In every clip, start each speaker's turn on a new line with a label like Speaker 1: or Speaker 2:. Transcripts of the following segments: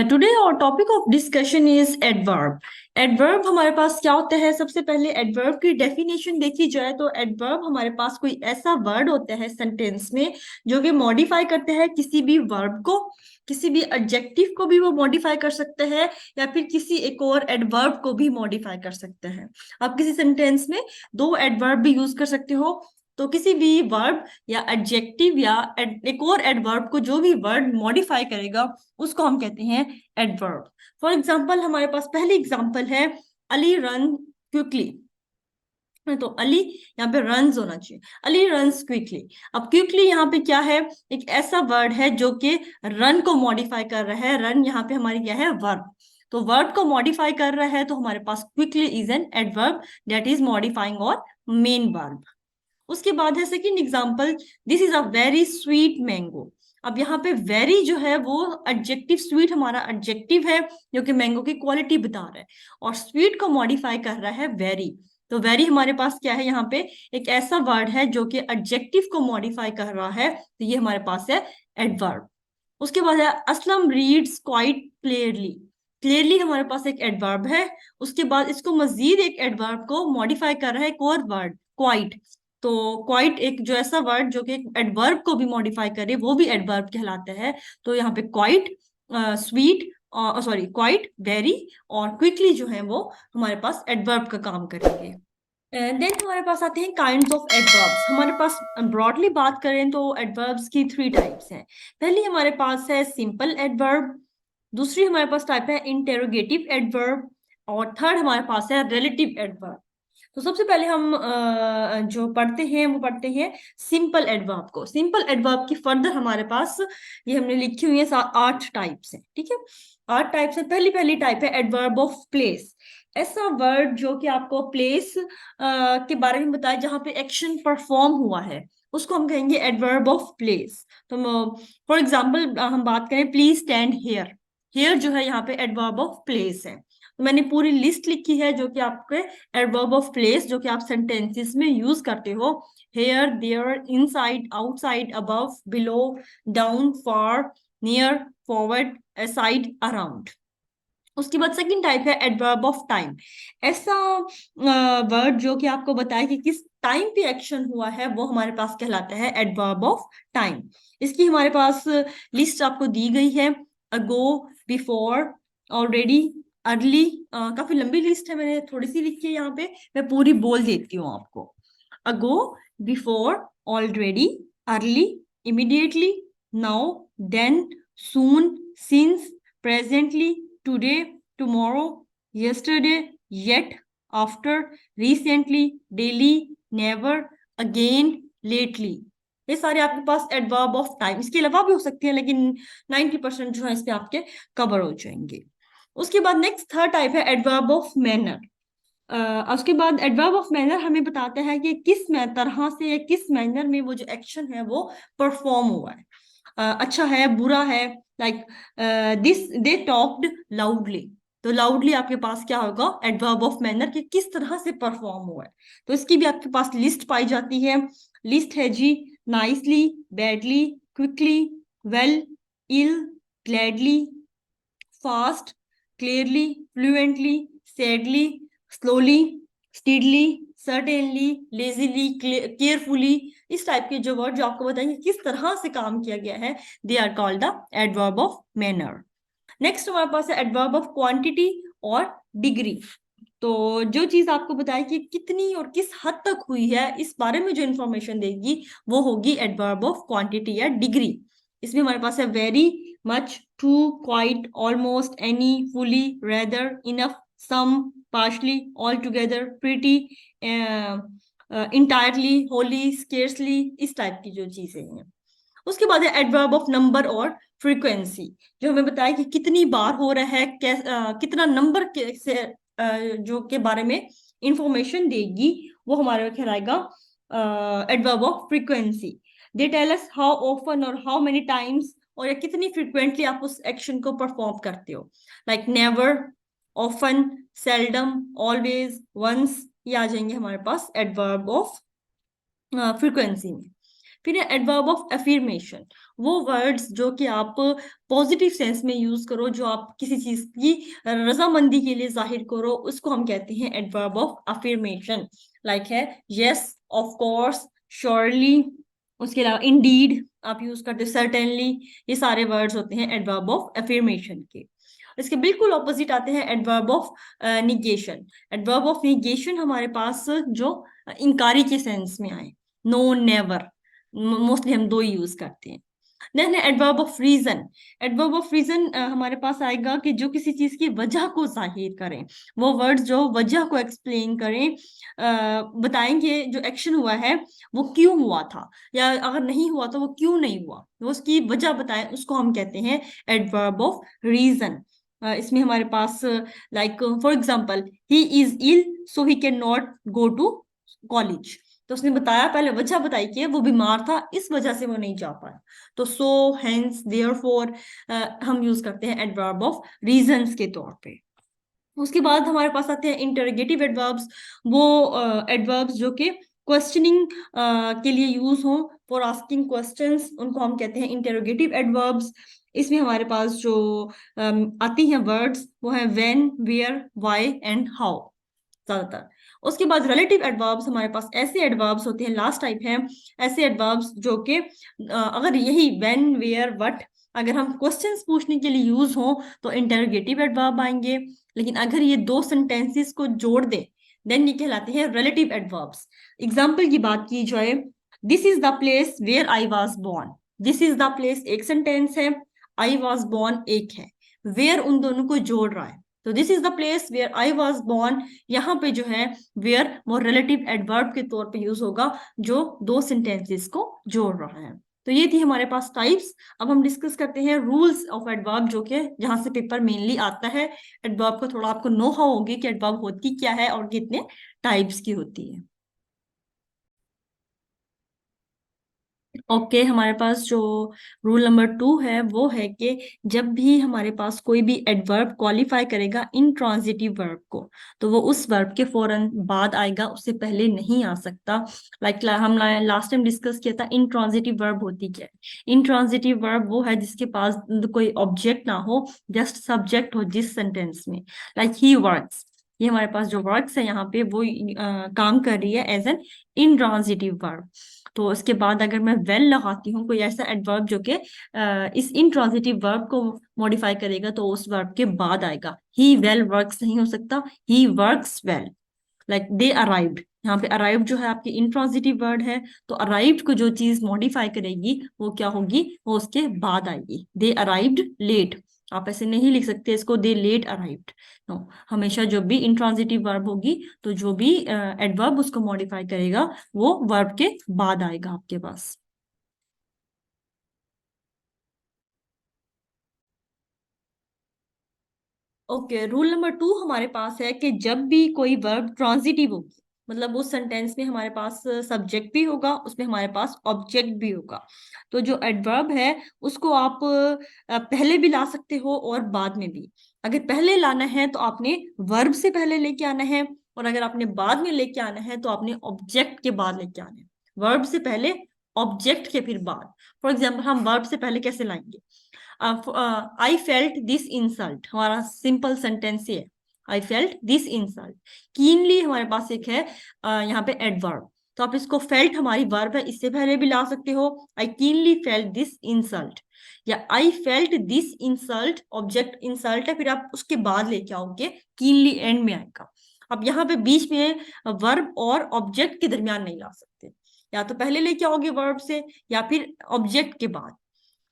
Speaker 1: Today और topic of discussion is adverb. Adverb हमारे पास क्या होता है? सबसे पहले एडवर्ब की डेफिनेशन देखी जाए तो एडवर्ब हमारे पास कोई ऐसा वर्ड होता है सेंटेंस में जो कि मॉडिफाई करते हैं किसी भी वर्ब को, किसी भी एडजेक्टिव को भी वो मॉडिफाई कर सकते हैं या फिर किसी एक और एडवर्ब को भी मॉडिफाई कर सकते हैं। आप किसी सेंटेंस में दो एडवर्ब भी यूज कर सकते हो, तो किसी भी वर्ब या एडजेक्टिव या एक और एडवर्ब को जो भी वर्ड मॉडिफाई करेगा उसको हम कहते हैं एडवर्ब। फॉर एग्जाम्पल हमारे पास पहली एग्जाम्पल है अली रन क्विकली। तो अली यहाँ पे रन्स होना चाहिए, अली रन्स क्विकली। अब क्विकली यहाँ पे क्या है? एक ऐसा वर्ड है जो कि रन को मॉडिफाई कर रहा है। रन यहाँ पे हमारी क्या है? वर्ब। तो वर्ब को मॉडिफाई कर रहा है तो हमारे पास quickly is an adverb that is modifying और मेन वर्ब। उसके बाद है second example, this is a very sweet mango. अब यहाँ पे वेरी जो है वो एडजेक्टिव, स्वीट हमारा एडजेक्टिव है जो कि मैंगो की क्वालिटी बता रहा है, और स्वीट को मॉडिफाई कर रहा है वेरी। तो वेरी हमारे पास क्या है? यहाँ पे एक ऐसा वर्ड है जो कि एडजेक्टिव को मॉडिफाई कर रहा है, तो ये हमारे पास है एडवर्ब। उसके बाद है Aslam reads quite clearly. Clearly हमारे पास एक एडवर्ब है। उसके बाद इसको मजीद एक एडवर्ब को मॉडिफाई कर रहा है एक और वर्ड, क्वाइट। तो क्वाइट एक जो ऐसा वर्ड जो कि एडवर्ब को भी मॉडिफाई करे वो भी एडवर्ब कहलाता है। तो यहाँ पे quite, sweet, sorry quite, very और क्विकली जो है वो हमारे पास एडवर्ब का काम करेंगे। देन हमारे पास आते हैं काइंड्स ऑफ एडवर्ब्स। हमारे पास ब्रॉडली बात करें तो एडवर्ब्स की थ्री टाइप्स हैं। पहली हमारे पास है सिंपल एडवर्ब, दूसरी हमारे पास टाइप है इंटेरोगेटिव एडवर्ब, और थर्ड हमारे पास है रिलेटिव एडवर्ब। तो सबसे पहले हम जो पढ़ते हैं वो पढ़ते हैं सिंपल एडवर्ब को। सिंपल एडवर्ब की फर्दर हमारे पास ये हमने लिखी हुई है 8 टाइप्स हैं, ठीक है। 8 टाइप्स है। पहली पहली टाइप है एडवर्ब ऑफ प्लेस। ऐसा वर्ड जो कि आपको प्लेस के बारे में बताए जहां पे एक्शन परफॉर्म हुआ है उसको हम कहेंगे एडवर्ब ऑफ प्लेस। तो फॉर एग्जाम्पल हम बात करें प्लीज स्टैंड हेयर। हेयर जो है यहाँ पे एडवर्ब ऑफ प्लेस है। तो मैंने पूरी लिस्ट लिखी है जो कि आपके एडवर्ब ऑफ प्लेस जो कि आप सेंटेंसेस में यूज करते हो। Here, there, inside, outside, above, below, down, far, near, forward, aside, around. उसके बाद सेकंड टाइप है एडवर्ब ऑफ टाइम। ऐसा वर्ड जो कि आपको बताए कि किस टाइम पे एक्शन हुआ है वो हमारे पास कहलाता है एडवर्ब ऑफ टाइम। इसकी हमारे पास लिस्ट आपको दी गई है, अगो, बिफोर, ऑलरेडी, अर्ली। काफी लंबी लिस्ट है, मैंने थोड़ी सी लिखी है यहाँ पे, मैं पूरी बोल देती हूँ आपको। Ago, before, already, early, immediately, now, then, soon, since, presently, today, tomorrow, yesterday, yet, after, recently, daily, never, again, lately। ये सारे आपके पास एडवर्ब ऑफ टाइम, इसके अलावा भी हो सकती है लेकिन 90% जो है इस पे आपके कवर हो जाएंगे। उसके बाद नेक्स्ट थर्ड टाइप है एडवर्ब ऑफ मैनर। उसके बाद एडवर्ब ऑफ मैनर हमें बताता है कि किस तरह से या किस मैनर में वो जो एक्शन है वो परफॉर्म हुआ है। अच्छा है, बुरा है, like this they talked loudly. तो लाउडली आपके पास क्या होगा? एडवर्ब ऑफ मैनर कि किस तरह से परफॉर्म हुआ है। तो इसकी भी आपके पास लिस्ट पाई जाती है। लिस्ट है जी, nicely, badly, quickly, well, ill, gladly, fast, clearly, fluently, sadly, slowly, speedly, certainly, lazily, carefully. इस टाइप के जो वर्ड जो आपको बताएंगे किस तरह से काम किया गया है, they are called the adverb of manner. Next हमारे पास है एडवर्ब ऑफ क्वांटिटी और डिग्री। तो जो चीज आपको बताए कि कितनी और किस हद तक हुई है इस बारे में जो इंफॉर्मेशन देगी वो होगी एडवर्ब ऑफ क्वांटिटी या डिग्री। इसमें हमारे पास है very, much, too, quite, almost, any, fully, rather, enough, some, partially, altogether, pretty, entirely, wholly, scarcely. इस टाइप की जो चीजें हैं। उसके बाद है एडवर्ब ऑफ नंबर और फ्रीक्वेंसी, जो हमें बताया कि कितनी बार हो रहा है, कितना नंबर से जो के बारे में इंफॉर्मेशन देगी वो हमारे कहलाएगा adverb of frequency. They tell us how often और हाउ मेनी टाइम्स, और या कितनी फ्रीक्वेंटली आप उस एक्शन को परफॉर्म करते हो, like never, often, seldom, always, once. ये आ जाएंगे हमारे पास एडवर्ब ऑफ फ्रीक्वेंसी में। फिर है एडवर्ब ऑफ अफर्मेशन, वो वर्ड्स जो कि आप पॉजिटिव सेंस में यूज करो, जो आप किसी चीज की रजामंदी के लिए जाहिर करो, उसको हम कहते हैं एडवर्ब ऑफ अफर्मेशन। लाइक है यस, ऑफ कोर्स, श्योरली, उसके अलावा इंडीड आप यूज करते हो, सर्टेनली, ये सारे वर्ड्स होते हैं एडवर्ब ऑफ अफर्मेशन के। इसके बिल्कुल ऑपोजिट आते हैं adverb of negation. Adverb of negation हमारे पास जो इनकारी के सेंस में आए, नो, नेवर, मोस्टली हम दो यूज करते हैं। Then adverb of reason. Adverb of reason हमारे पास आएगा कि जो किसी चीज की वजह को जाहिर करें, वो वर्ड्स जो वजह को एक्सप्लेन करें, बताएंगे जो एक्शन हुआ है वो क्यों हुआ था, या अगर नहीं हुआ तो वो क्यों नहीं हुआ, वो उसकी वजह बताएं, उसको हम कहते हैं एडवर्ब ऑफ रीजन। इसमें हमारे पास like for example, he is ill so he can not go to college, तो उसने बताया, पहले वजह बताई कि वो बीमार था, इस वजह से वो नहीं जा पाया। तो सो, हेंस, देयरफॉर हम यूज करते हैं एडवर्ब ऑफ रीजंस के तौर पे। उसके बाद हमारे पास आते हैं इंटरोगेटिव एडवर्ब्स, वो एडवर्ब्स जो कि क्वेश्चनिंग के लिए यूज हो, फॉर आस्किंग क्वेश्चंस, उनको हम कहते हैं इंटरोगेटिव एडवर्ब्स। इसमें हमारे पास जो आती हैं वर्ड्स वो है when, where, why and how ज्यादातर। उसके बाद रिलेटिव एडवर्ब्स, हमारे पास ऐसे एडवर्ब्स होते हैं, लास्ट टाइप है ऐसे एडवर्ब्स जो कि अगर यही व्हेन, वेयर, व्हाट अगर हम क्वेश्चंस पूछने के लिए यूज हो तो इंटरोगेटिव एडवर्ब आएंगे, लेकिन अगर ये दो सेंटेंसेस को जोड़ दे देन ये कहलाते हैं रिलेटिव एडवर्ब्स। एग्जाम्पल की बात की जाए, this is the place where I was born, this is the place एक सेंटेंस है, आई वॉज बोर्न एक है, वेयर उन दोनों को जोड़ रहा है, तो this is the place where I was born, यहाँ पे जो है वेयर वो रिलेटिव एडवर्ब के तौर पे यूज होगा, जो दो सेंटेंसेस को जोड़ रहा है। तो ये थी हमारे पास टाइप्स। अब हम डिस्कस करते हैं रूल्स ऑफ एडवर्ब, जो कि जहां से पेपर मेनली आता है। एडवर्ब को थोड़ा आपको नो हाउ होगी कि एडवर्ब होती क्या है और कितने टाइप्स की होती है। ओके, हमारे पास जो रूल नंबर 2 है वो है कि जब भी हमारे पास कोई भी एडवर्ब क्वालिफाई करेगा इंट्रांजिटिव वर्ब को, तो वो उस वर्ब के फौरन बाद आएगा, उससे पहले नहीं आ सकता। लाइक हम लास्ट टाइम डिस्कस किया था इंट्रांजिटिव वर्ब होती क्या है। इंट्रांजिटिव वर्ब वो है जिसके पास कोई ऑब्जेक्ट ना हो, जस्ट सब्जेक्ट हो जिस सेंटेंस में। लाइक ही वर्क्स, ये हमारे पास जो वर्क्स है यहाँ पे वो काम कर रही है एज एन इंट्रांजिटिव वर्ब। तो उसके बाद अगर मैं वेल लगाती हूँ, कोई ऐसा एडवर्ब जो कि इस इंट्रांजिटिव वर्ब को मॉडिफाई करेगा, तो उस वर्ब के बाद आएगा। ही वेल वर्क्स नहीं हो सकता, he works well. Like they arrived, यहाँ पे अराइव्ड जो है आपकी इंट्रांजिटिव वर्ड है, तो अराइव्ड को जो चीज मॉडिफाई करेगी वो क्या होगी, वो उसके बाद आएगी। दे अराइव्ड लेट, आप ऐसे नहीं लिख सकते इसको दे लेट अराइव्ड, नो, हमेशा जब भी इंट्रांजिटिव वर्ब होगी तो जो भी एडवर्ब उसको मॉडिफाई करेगा वो वर्ब के बाद आएगा आपके पास। ओके, रूल नंबर 2 हमारे पास है कि जब भी कोई वर्ब ट्रांजिटिव होगी, मतलब उस सेंटेंस में हमारे पास सब्जेक्ट भी होगा, उसमें हमारे पास ऑब्जेक्ट भी होगा, तो जो एडवर्ब है उसको आप पहले भी ला सकते हो और बाद में भी। अगर पहले लाना है तो आपने वर्ब से पहले लेके आना है, और अगर आपने बाद में लेके आना है तो आपने ऑब्जेक्ट के बाद लेके आना है। वर्ब से पहले, ऑब्जेक्ट के फिर बाद। फॉर एग्जाम्पल हम वर्ब से पहले कैसे लाएंगे, आई फेल्ट दिस इंसल्ट, हमारा सिंपल सेंटेंस ये है, I felt this insult. Keenly हमारे पास एक है यहाँ पे एडवर्ब, तो आप इसको फेल्ट हमारी वर्ब है, इससे पहले भी ला सकते हो, आई कीनली फेल्ट दिस इंसल्ट, या I felt this insult, object insult है, फिर आप उसके बाद लेके आओगे, कीनली एंड में आएगा। अब यहाँ पे बीच में वर्ब और ऑब्जेक्ट के दरमियान नहीं ला सकते, या तो पहले लेके आओगे वर्ब से या फिर ऑब्जेक्ट के बाद।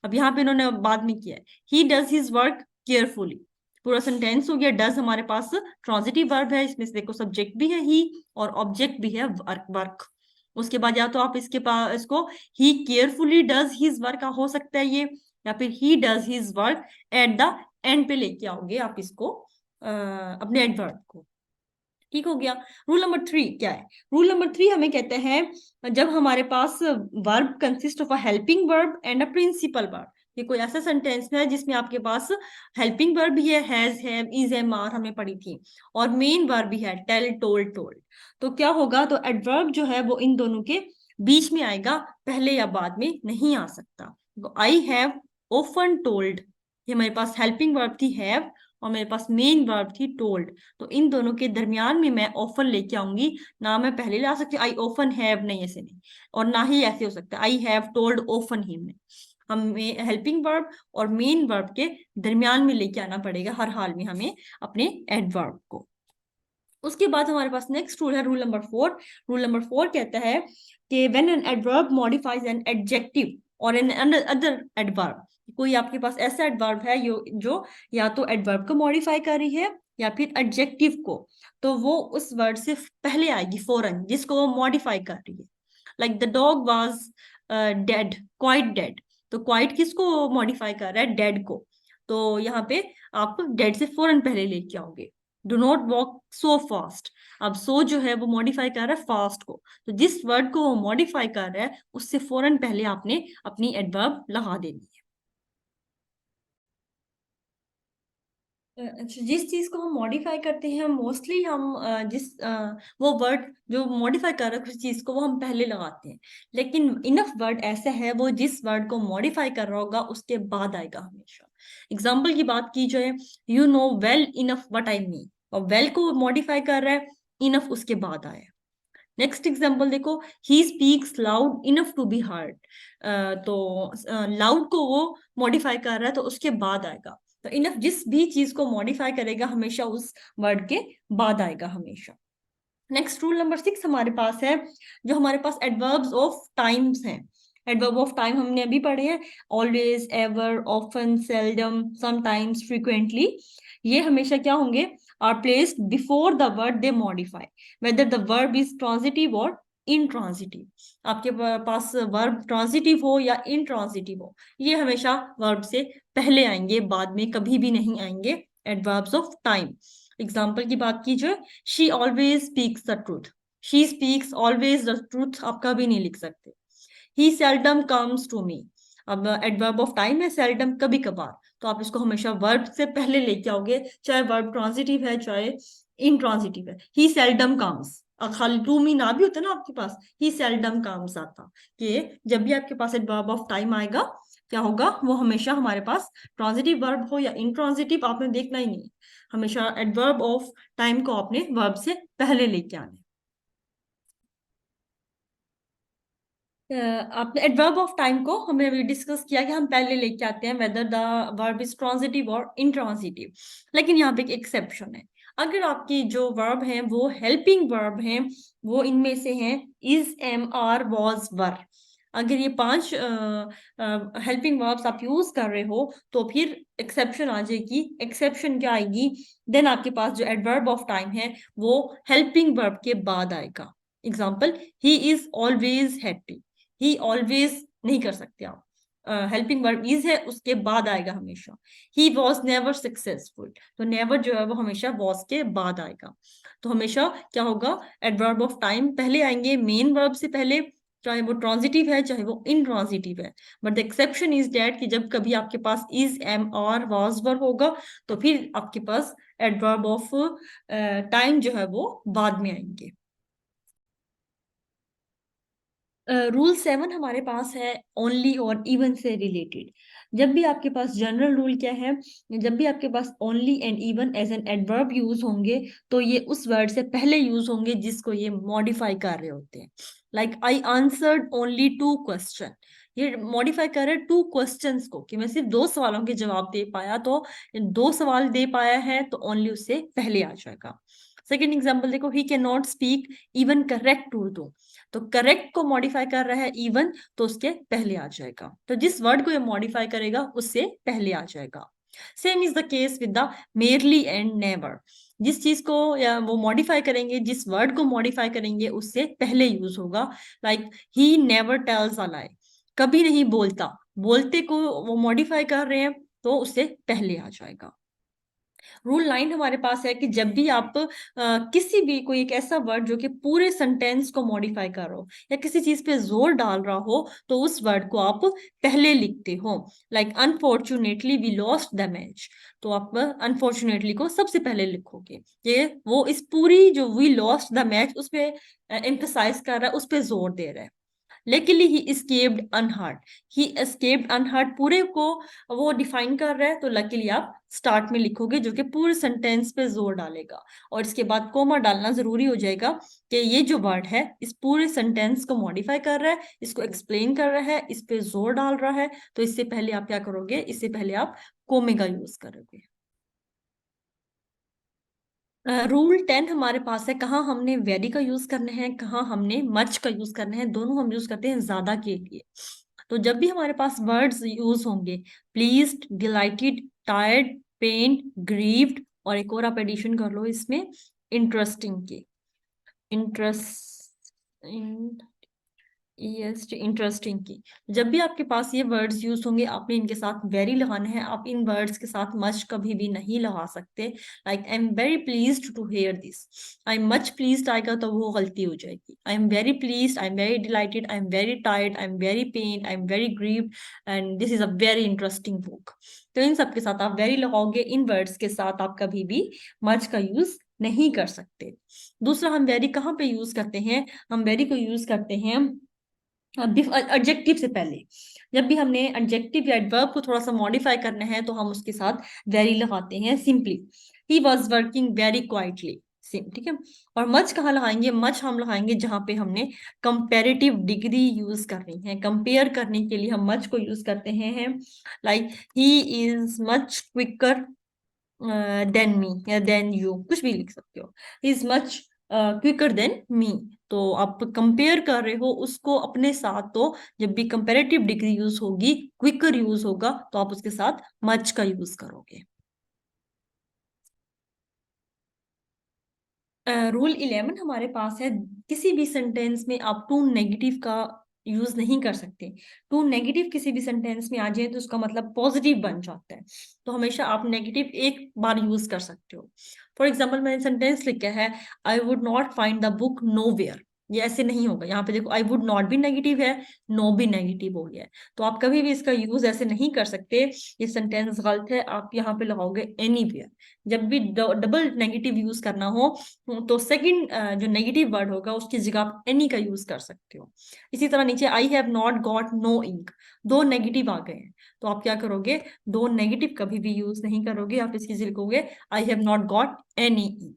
Speaker 1: अब यहाँ पे इन्होंने बाद में किया है, he does his work carefully, पूरा सेंटेंस हो गया। डज हमारे पास ट्रांजिटिव वर्ब है, इसमें से देखो सब्जेक्ट भी है ही और ऑब्जेक्ट भी है वर्क वर्क। उसके बाद या तो आप इसके पास इसको ही केयरफुली डज हिज वर्क हो सकता है ये, या फिर he does his work at the end पे लेके आओगे आप इसको अपने एडवर्ब को। ठीक हो गया। रूल नंबर 3 क्या है, रूल नंबर 3 हमें कहते हैं जब हमारे पास verb consist of a helping verb and a principal verb, ये कोई ऐसा सेंटेंस है जिसमें आपके पास हेल्पिंग वर्ब भी है, हैज है, इज है, आर हमने पढ़ी थी, और मेन वर्ब भी है, टेल, टोल्ड, टोल्ड। तो क्या होगा, तो एडवर्ब जो है वो इन दोनों के बीच में आएगा, पहले या बाद में नहीं आ सकता। आई हैव ऑफन टोल्ड, ये हमारे पास हेल्पिंग वर्ब थी हैव, और मेरे पास मेन वर्ब थी टोल्ड। तो इन दोनों के दरमियान में मैं ऑफन लेके आऊंगी, ना मैं पहले ला सकती आई ऑफन हैव, नहीं ऐसे नहीं, और ना ही ऐसे हो सकता I have told often him. हमें हेल्पिंग वर्ब और मेन वर्ब के दरमियान में लेके आना पड़ेगा हर हाल में हमें अपने एडवर्ब को। उसके बाद हमारे पास नेक्स्ट रूल है, रूल नंबर 4। रूल नंबर 4 कहता है कि when an adverb modifies an adjective और एन अदर एडवर्ब, कोई आपके पास ऐसा एडवर्ब है जो या तो एडवर्ब को मॉडिफाई कर रही है या फिर एडजेक्टिव को, तो वो उस वर्ड से पहले आएगी फौरन जिसको वो मॉडिफाई कर रही है। Like the dog was dead, quite dead, तो क्वाइट किसको मॉडिफाई कर रहा है, डेड को। तो यहाँ पे आप डेड से फौरन पहले लेके आओगे। Do not walk so fast, अब सो जो है वो मॉडिफाई कर रहा है फास्ट को, तो जिस वर्ड को वो मॉडिफाई कर रहा है उससे फौरन पहले आपने अपनी एडवर्ब लगा देनी है। अच्छा, जिस चीज को हम मॉडिफाई करते हैं मोस्टली हम वो वर्ड जो मॉडिफाई कर रहा है किसी चीज को वो हम पहले लगाते हैं, लेकिन इनफ वर्ड ऐसा है वो जिस वर्ड को मॉडिफाई कर रहा होगा उसके बाद आएगा हमेशा। एग्जाम्पल की बात की जाए, you know well enough what I mean, और वेल को मॉडिफाई कर रहा है, इनफ उसके बाद आया। नेक्स्ट एग्जाम्पल देखो, he speaks loud enough to be heard, तो लाउड को वो मॉडिफाई कर रहा है तो उसके बाद आएगा। तो इनफ जिस भी चीज को मॉडिफाई करेगा हमेशा उस वर्ड के बाद आएगा हमेशा। नेक्स्ट रूल नंबर 6 हमारे पास है, जो हमारे पास एडवर्ब्स ऑफ टाइम्स हैं। एडवर्ब ऑफ टाइम हमने अभी पढ़े हैं, always, ever, often, seldom, sometimes, frequently. ये हमेशा क्या होंगे, are placed before the word they modify, whether the verb is transitive और इनट्रांजिटिव। आपके पास वर्ब ट्रांजिटिव हो या इनट्रांजिटिव हो, ये हमेशा वर्ब से पहले आएंगे, बाद में कभी भी नहीं आएंगे एडवर्ब्स ऑफ टाइम। एग्जाम्पल की बात की जाए, she always speaks the truth, she speaks always the truth आप कभी नहीं लिख सकते। ही सेल्डम कम्स टू मी, अब एडवर्ब ऑफ टाइम है सेल्डम कभी कभार, तो आप इसको हमेशा वर्ब से पहले लेके आओगे, चाहे वर्ब ट्रांजिटिव है चाहे इनट्रांजिटिव है। ही सेल्डम कम्स, खाली टू मी ना भी होता ना आपके पास, ही सेल्डम कम्स आता, कि जब भी आपके पास एडवर्ब ऑफ टाइम आएगा क्या होगा, वो हमेशा हमारे पास ट्रांजिटिव वर्ब हो या इनट्रांजिटिव आपने देखना ही नहीं, हमेशा एडवर्ब ऑफ टाइम को आपने वर्ब से पहले लेके आना है। आपने एडवर्ब ऑफ टाइम को हमने अभी डिस्कस किया कि हम पहले लेके आते हैं weather the verb is transitive और इनट्रांजिटिव, लेकिन यहाँ पे एक एक्सेप्शन है। अगर आपकी जो वर्ब हैं वो हेल्पिंग वर्ब हैं, वो इनमें से हैं इज, एम, आर, वॉज, वर, अगर ये 5 हेल्पिंग वर्ब्स आप यूज कर रहे हो तो फिर एक्सेप्शन आ जाएगी। एक्सेप्शन क्या आएगी, देन आपके पास जो एडवर्ब ऑफ टाइम है वो हेल्पिंग वर्ब के बाद आएगा। Example, he is always happy, he always नहीं कर सकते आप, हेल्पिंग वर्ब इज है उसके बाद आएगा हमेशा। ही वॉज नेवर सक्सेसफुल, तो नेवर जो है वो हमेशा वॉज के बाद आएगा। तो हमेशा क्या होगा, एडवर्ब ऑफ टाइम पहले आएंगे मेन वर्ब से पहले, चाहे वो ट्रांजिटिव है चाहे वो इनट्रांजिटिव है। But the exception is that कि जब कभी आपके पास इज, एम, आर, वॉज, वर होगा तो फिर आपके पास एडवर्ब ऑफ टाइम जो है वो बाद में आएंगे। रूल 7 हमारे पास है ओनली और इवन से रिलेटेड। जब भी आपके पास जनरल रूल क्या है, जब भी आपके पास only and even as an adverb use होंगे तो ये उस वर्ड से पहले यूज होंगे जिसको ये मॉडिफाई कर रहे होते हैं। Like I answered only 2 question, ये मॉडिफाई कर रहे हैं 2 क्वेश्चंस को, कि मैं सिर्फ 2 सवालों के जवाब दे पाया, तो 2 सवाल दे पाया है तो ओनली उससे पहले आ जाएगा। सेकेंड एग्जाम्पल देखो, ही can not speak even correct Urdu, तो करेक्ट को मॉडिफाई कर रहा है इवन, तो उसके पहले आ जाएगा। तो जिस वर्ड को ये मॉडिफाई करेगा उससे पहले आ जाएगा। Same is the case with the merely and never, जिस चीज को या वो मॉडिफाई करेंगे, जिस वर्ड को मॉडिफाई करेंगे उससे पहले यूज होगा। Like he never tells a lie, कभी नहीं बोलता, बोलते को वो मॉडिफाई कर रहे हैं तो उससे पहले आ जाएगा। रूल 9 हमारे पास है कि जब भी आप किसी भी कोई एक ऐसा वर्ड जो कि पूरे सेंटेंस को मॉडिफाई कर रहा हो या किसी चीज पे जोर डाल रहा हो तो उस वर्ड को आप पहले लिखते हो। Like unfortunately we lost the match, तो आप अनफॉर्चुनेटली को सबसे पहले लिखोगे, ये वो इस पूरी जो वी लॉस्ट द मैच उस पे एम्फसाइज कर रहा है, उस पे जोर दे रहा है। लेकिनली ही escaped unhurt. ही escaped unhurt पूरे को वो डिफाइन कर रहा है, तो लकीली आप स्टार्ट में लिखोगे, जो कि पूरे सेंटेंस पे जोर डालेगा। और इसके बाद कोमा डालना जरूरी हो जाएगा कि ये जो वर्ड है इस पूरे सेंटेंस को मॉडिफाई कर रहा है, इसको एक्सप्लेन कर रहा है, इस पे जोर डाल रहा है। तो इससे पहले आप क्या करोगे, इससे पहले आप कोमे का यूज करोगे। रूल 10 हमारे पास है, कहाँ हमने वेरी का यूज करना है, कहाँ हमने मच का यूज करना है। दोनों हम यूज करते हैं ज्यादा के लिए। तो जब भी हमारे पास वर्ड्स यूज होंगे, pleased, delighted, tired, pain, grieved, और एक और आप एडिशन कर लो इसमें, इंटरेस्टिंग की, इंटरेस्ट, यस, इंटरेस्टिंग की। जब भी आपके पास ये वर्ड्स यूज होंगे, आपने इनके साथ वेरी लगाना है। आप इन वर्ड्स के साथ मच कभी भी नहीं लगा सकते। Like I am very pleased to hear this, I am much pleased आएगा तो वो गलती हो जाएगी। I am very pleased, I am very delighted, I am very tired, I am very pain, I am very grieved, and this is a very interesting book. तो इन सब के साथ आप वेरी लगाओगे, इन वर्ड्स के साथ आप कभी भी मच का यूज नहीं कर सकते। दूसरा, हम वेरी कहाँ पे यूज करते हैं, हम वेरी को यूज करते हैं एडजेक्टिव से पहले। जब भी हमने एडजेक्टिव या एडवर्ब को थोड़ा सा मॉडिफाई करना है, तो हम उसके साथ वेरी लगाते हैं। Simply, he was working very quietly, ठीक है। और मच कहाँ लगाएंगे, मच हम लगाएंगे जहां पे हमने कंपेरेटिव डिग्री यूज करनी है। कंपेयर करने के लिए हम मच को यूज करते हैं। Like he is much quicker than me, या देन यू, कुछ भी लिख सकते हो। He is much quicker than me. तो आप कंपेयर कर रहे हो उसको अपने साथ, तो जब भी कंपेरेटिव डिग्री यूज होगी, क्विकर यूज होगा, तो आप उसके साथ मच का यूज करोगे। रूल 11 हमारे पास है, किसी भी सेंटेंस में आप टू नेगेटिव का यूज नहीं कर सकते। टू नेगेटिव किसी भी सेंटेंस में आ जाए तो उसका मतलब पॉजिटिव बन जाता है। तो हमेशा आप नेगेटिव एक बार यूज कर सकते हो। फॉर एग्जाम्पल, मैंने सेंटेंस लिखा है, I would not find the book nowhere. ये ऐसे नहीं होगा। यहाँ पे देखो, आई वुड नॉट भी नेगेटिव है, नो भी नेगेटिव हो गया है। तो आप कभी भी इसका यूज ऐसे नहीं कर सकते। ये सेंटेंस गलत है। आप यहाँ पे लगाओगे एनीवेयर। जब भी डबल नेगेटिव यूज करना हो, तो सेकंड जो नेगेटिव वर्ड होगा उसकी जगह आप एनी का यूज कर सकते हो। इसी तरह नीचे, I have not got no ink, दो नेगेटिव आ गए हैं। तो आप क्या करोगे, दो नेगेटिव कभी भी यूज नहीं करोगे, आप इसकी जगह लिखोगे, I have not got any ink.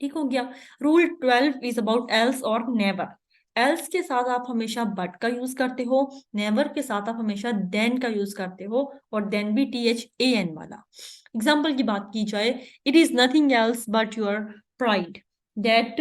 Speaker 1: ठीक हो गया। रूल 12 इज अबाउट एल्स और नेवर। एल्स के साथ आप हमेशा बट का यूज करते हो, नेवर के साथ आप हमेशा देन का यूज करते हो, और देन भी THAN वाला। एग्जाम्पल की बात की जाए, it is nothing else but your pride that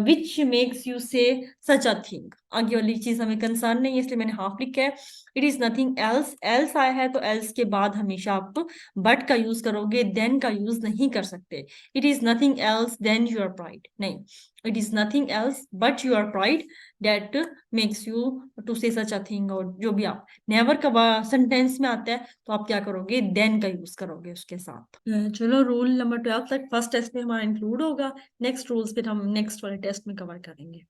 Speaker 1: which makes you से सच अ थिंग। आगे वाली चीज हमें कंसर्न नहीं है, इसलिए मैंने हाफ लिखा है। It is nothing else, else आया है तो एल्स के बाद हमेशा आप बट का यूज करोगे, देन का यूज नहीं कर सकते। It is nothing else than your pride, नहीं, it is nothing else but your pride that makes you to say such a thing. और जो भी आप नेवर का सेंटेंस में आता है, तो आप क्या करोगे, देन का यूज करोगे उसके साथ। चलो, रूल नंबर 12 तक फर्स्ट टेस्ट में हमारा इंक्लूड होगा। नेक्स्ट रूल्स फिर हम नेक्स्ट वाले टेस्ट में कवर करेंगे।